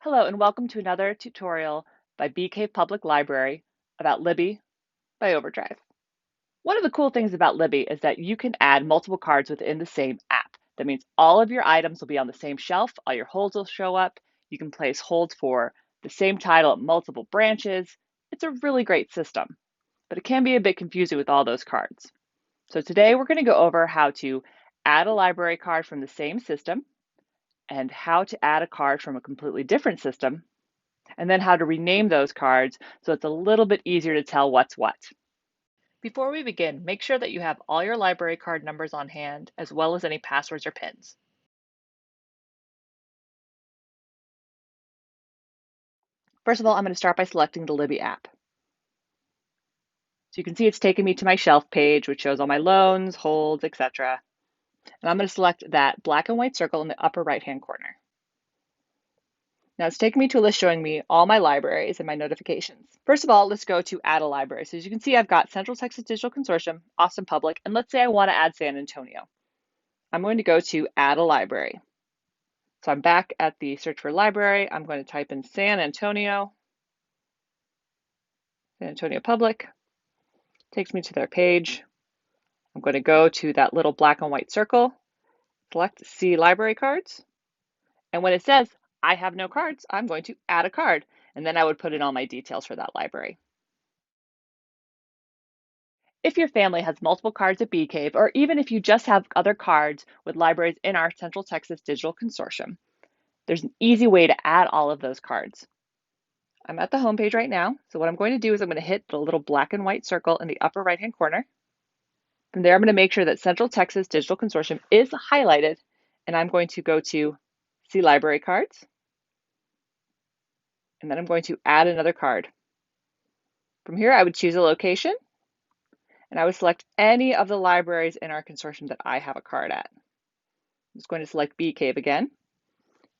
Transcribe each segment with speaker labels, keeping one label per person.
Speaker 1: Hello and welcome to another tutorial by Bee Cave Public Library about Libby by OverDrive. One of the cool things about Libby is that you can add multiple cards within the same app. That means all of your items will be on the same shelf, all your holds will show up, you can place holds for the same title at multiple branches. It's a really great system, but it can be a bit confusing with all those cards. So today we're going to go over how to add a library card from the same system and how to add a card from a completely different system, and then how to rename those cards so it's a little bit easier to tell what's what. Before we begin, make sure that you have all your library card numbers on hand, as well as any passwords or PINs. First of all, I'm going to start by selecting the Libby app. So you can see it's taken me to my shelf page, which shows all my loans, holds, etc. And I'm going to select that black and white circle in the upper right-hand corner. Now it's taking me to a list showing me all my libraries and my notifications. First of all, let's go to add a library. So as you can see, I've got Central Texas Digital Consortium, Austin Public, and let's say I want to add San Antonio. I'm going to go to add a library. So I'm back at the search for library. I'm going to type in San Antonio Public. Takes me to their page. I'm going to go to that little black and white circle, select See Library Cards. And when it says I have no cards, I'm going to add a card. And then I would put in all my details for that library. If your family has multiple cards at Bee Cave, or even if you just have other cards with libraries in our Central Texas Digital Consortium, there's an easy way to add all of those cards. I'm at the home page right now. So what I'm going to do is I'm going to hit the little black and white circle in the upper right-hand corner. From there, I'm going to make sure that Central Texas Digital Consortium is highlighted, and I'm going to go to See Library Cards, and then I'm going to add another card. From here, I would choose a location, and I would select any of the libraries in our consortium that I have a card at. I'm just going to select Bee Cave again,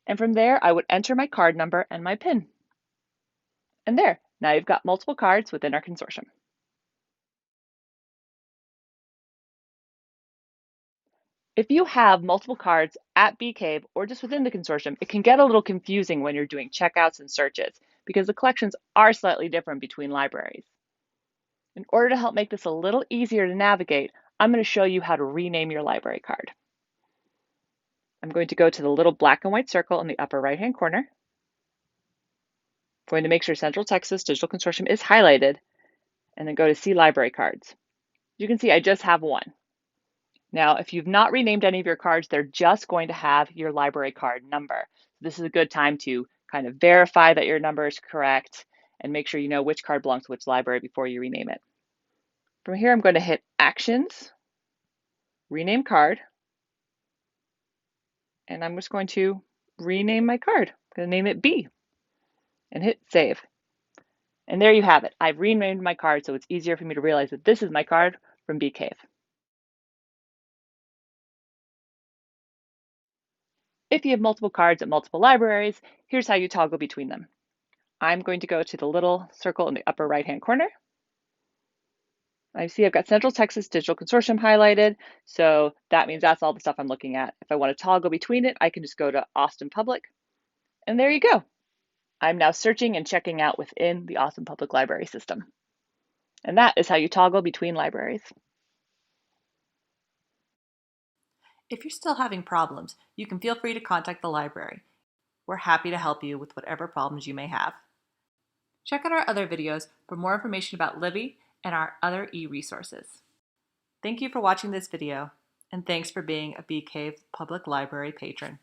Speaker 1: and from there, I would enter my card number and my PIN. And there, now you've got multiple cards within our consortium. If you have multiple cards at Bee Cave or just within the consortium, it can get a little confusing when you're doing checkouts and searches because the collections are slightly different between libraries. In order to help make this a little easier to navigate, I'm going to show you how to rename your library card. I'm going to go to the little black and white circle in the upper right-hand corner. I'm going to make sure Central Texas Digital Consortium is highlighted, and then go to See Library Cards. You can see I just have one. Now, if you've not renamed any of your cards, they're just going to have your library card number. This is a good time to kind of verify that your number is correct and make sure you know which card belongs to which library before you rename it. From here, I'm going to hit Actions, Rename Card, and I'm just going to rename my card. I'm going to name it B and hit Save. And there you have it. I've renamed my card so it's easier for me to realize that this is my card from Bee Cave. If you have multiple cards at multiple libraries, here's how you toggle between them. I'm going to go to the little circle in the upper right-hand corner. I see I've got Central Texas Digital Consortium highlighted, so that means that's all the stuff I'm looking at. If I want to toggle between it, I can just go to Austin Public, and there you go. I'm now searching and checking out within the Austin Public Library system. And that is how you toggle between libraries.
Speaker 2: If you're still having problems, you can feel free to contact the library. We're happy to help you with whatever problems you may have. Check out our other videos for more information about Libby and our other e-resources. Thank you for watching this video, and thanks for being a Bee Cave Public Library patron.